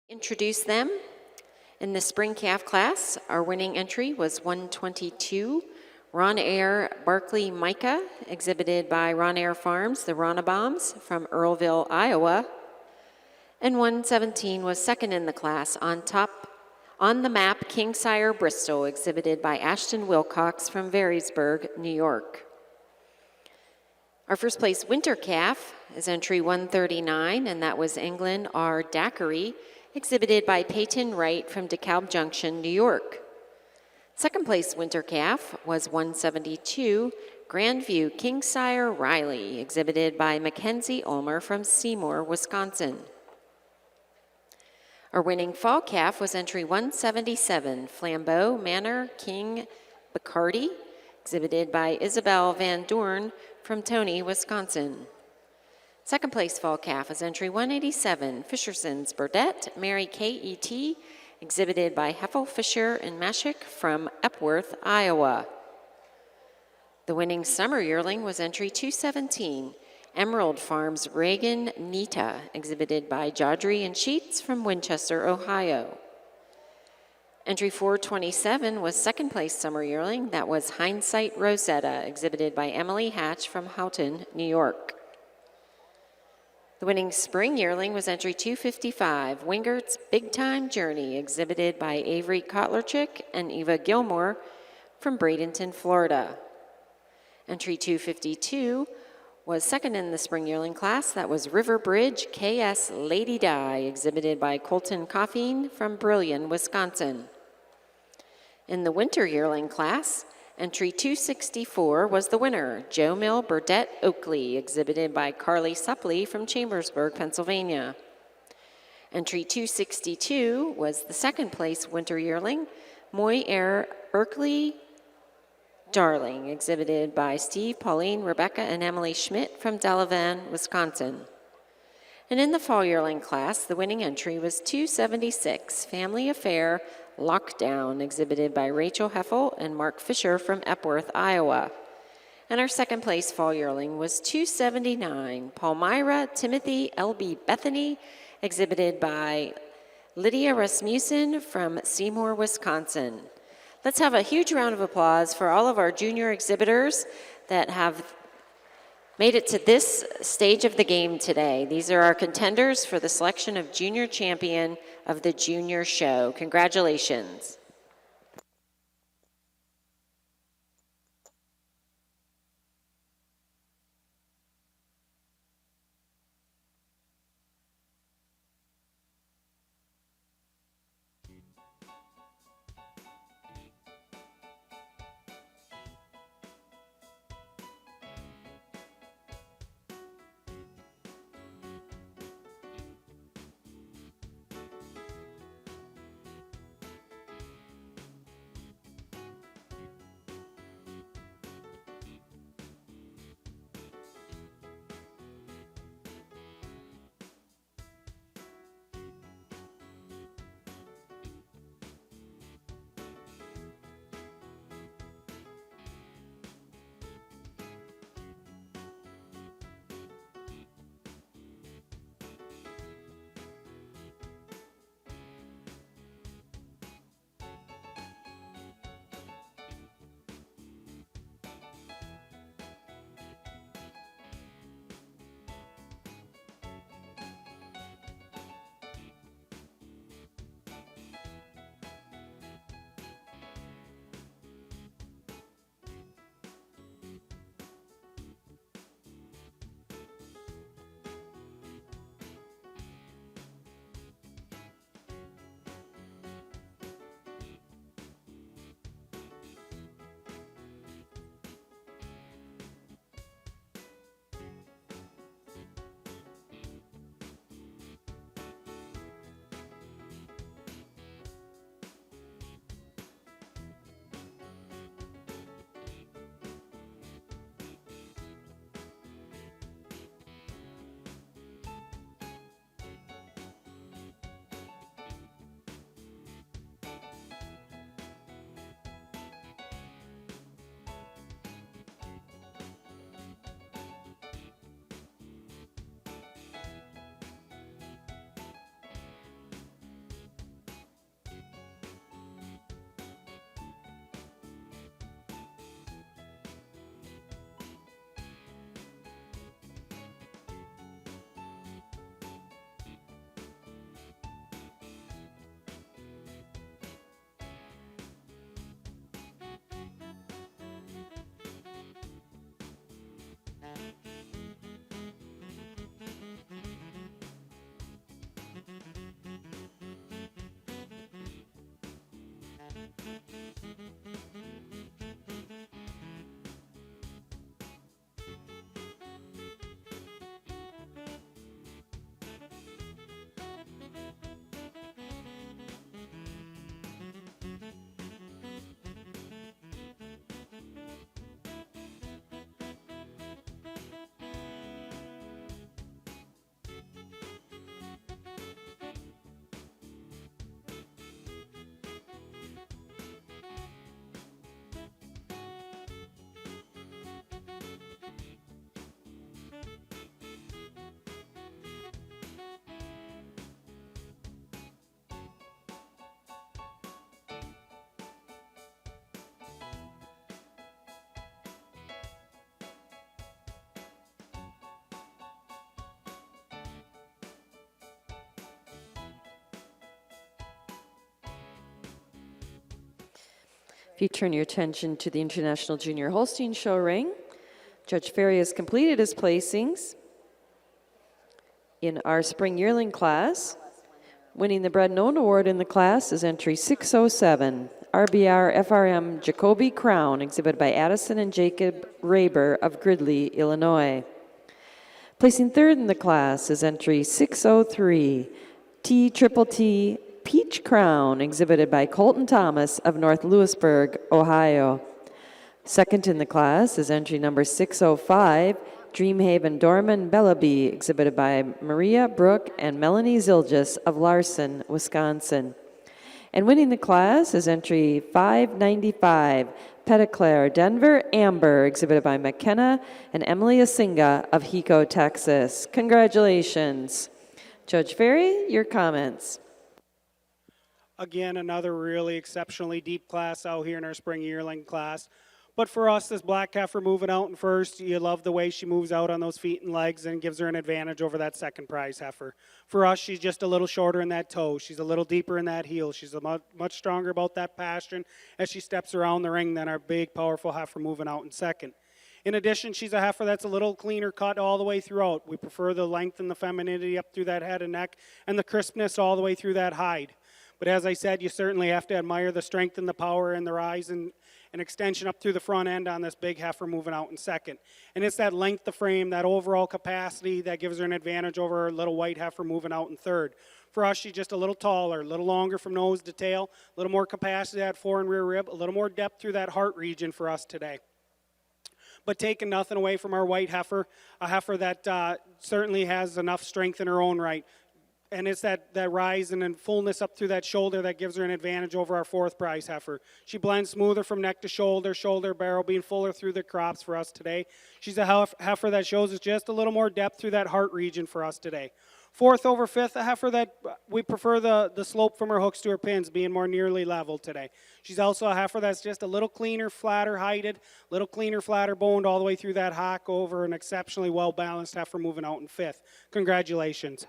Introduce them. In the spring calf class, our winning entry was 122, Ron Air Barkley Micah, exhibited by Ron Air Farms, the Ronabombs from Earlville, Iowa. And 117 was second in the class on the map Kingsire Bristol, exhibited by Ashton Wilcox from Varysburg, New York. Our first place winter calf is entry 139, and that was England R. Daiquiri, exhibited by Peyton Wright from DeKalb Junction, New York. Second place winter calf was 172, Grandview Kingsire Riley, exhibited by Mackenzie Ulmer from Seymour, Wisconsin. Our winning fall calf was entry 177, Flambeau Manor King Bacardi, exhibited by Isabel Van Doorn from Tony, Wisconsin. Second place fall calf is entry 187, Fisherson's Burdette Mary K.E.T., exhibited by Heffel Fisher and Mashik from Epworth, Iowa. The winning summer yearling was entry 217, Emerald Farms Reagan Nita, exhibited by Jodry and Sheets from Winchester, Ohio. Entry 427 was second place summer yearling. That was Hindsight Rosetta, exhibited by Emily Hatch from Houghton, New York. The winning spring yearling was entry 255, Wingert's Big Time Journey, exhibited by Avery Kotlerchik and Eva Gilmore from Bradenton, Florida. Entry 252 was second in the spring yearling class. That was River Bridge KS Lady Di, exhibited by Colton Coffeen from Brillion, Wisconsin. In the winter yearling class, entry 264 was the winner, Joe Mill Burdette Oakley, exhibited by Carly Suppley from Chambersburg, Pennsylvania. Entry 262 was the second place winter yearling, Moy Air Berkeley Darling, exhibited by Steve, Pauline, Rebecca, and Emily Schmidt from Delavan, Wisconsin. And in the fall yearling class, the winning entry was 276, Family Affair Lockdown, exhibited by Rachel Heffel and Mark Fisher from Epworth, Iowa. And our second place fall yearling was 279, Palmyra Timothy L.B. Bethany, exhibited by Lydia Rasmussen from Seymour, Wisconsin. Let's have a huge round of applause for all of our junior exhibitors that have made it to this stage of the game today. These are our contenders for the selection of Junior Champion of the Junior Show. Congratulations. If you turn your attention to the International Junior Holstein show ring, Judge Ferry has completed his placings in our spring yearling class. Winning the Bread and Owned Award in the class is entry 607, RBR FRM Jacoby Crown, exhibited by Addison and Jacob Raber of Gridley, Illinois. Placing third in the class is entry 603, T Peach Crown, exhibited by Colton Thomas of North Lewisburg, Ohio. Second in the class is entry number 605, Dreamhaven Dorman Bellaby, exhibited by Maria Brooke and Melanie Zilgis of Larson, Wisconsin. And winning the class is entry 595, Petitclair Denver Amber, exhibited by McKenna and Emily Asinga of Hiko, Texas. Congratulations. Judge Ferry, your comments. Again, another really exceptionally deep class out here in our spring yearling class. But for us, this black heifer moving out in first, you love the way she moves out on those feet and legs and gives her an advantage over that second prize heifer. For us, she's just a little shorter in that toe. She's a little deeper in that heel. She's much stronger about that passion as she steps around the ring than our big, powerful heifer moving out in second. In addition, she's a heifer that's a little cleaner cut all the way throughout. We prefer the length and the femininity up through that head and neck and the crispness all the way through that hide. But as I said, you certainly have to admire the strength and the power and the rise and extension up through the front end on this big heifer moving out in second. And it's that length of frame, that overall capacity that gives her an advantage over her little white heifer moving out in third. For us, she's just a little taller, a little longer from nose to tail, a little more capacity at fore and rear rib, a little more depth through that heart region for us today. But taking nothing away from our white heifer, a heifer that certainly has enough strength in her own right. And it's that rise and then fullness up through that shoulder that gives her an advantage over our fourth prize heifer. She blends smoother from neck to shoulder, shoulder barrel being fuller through the crops for us today. She's a heifer that shows us just a little more depth through that heart region for us today. Fourth over fifth, a heifer that we prefer the slope from her hooks to her pins being more nearly level today. She's also a heifer that's just a little cleaner, flatter heighted, little cleaner, flatter boned all the way through that hock over an exceptionally well-balanced heifer moving out in fifth. Congratulations.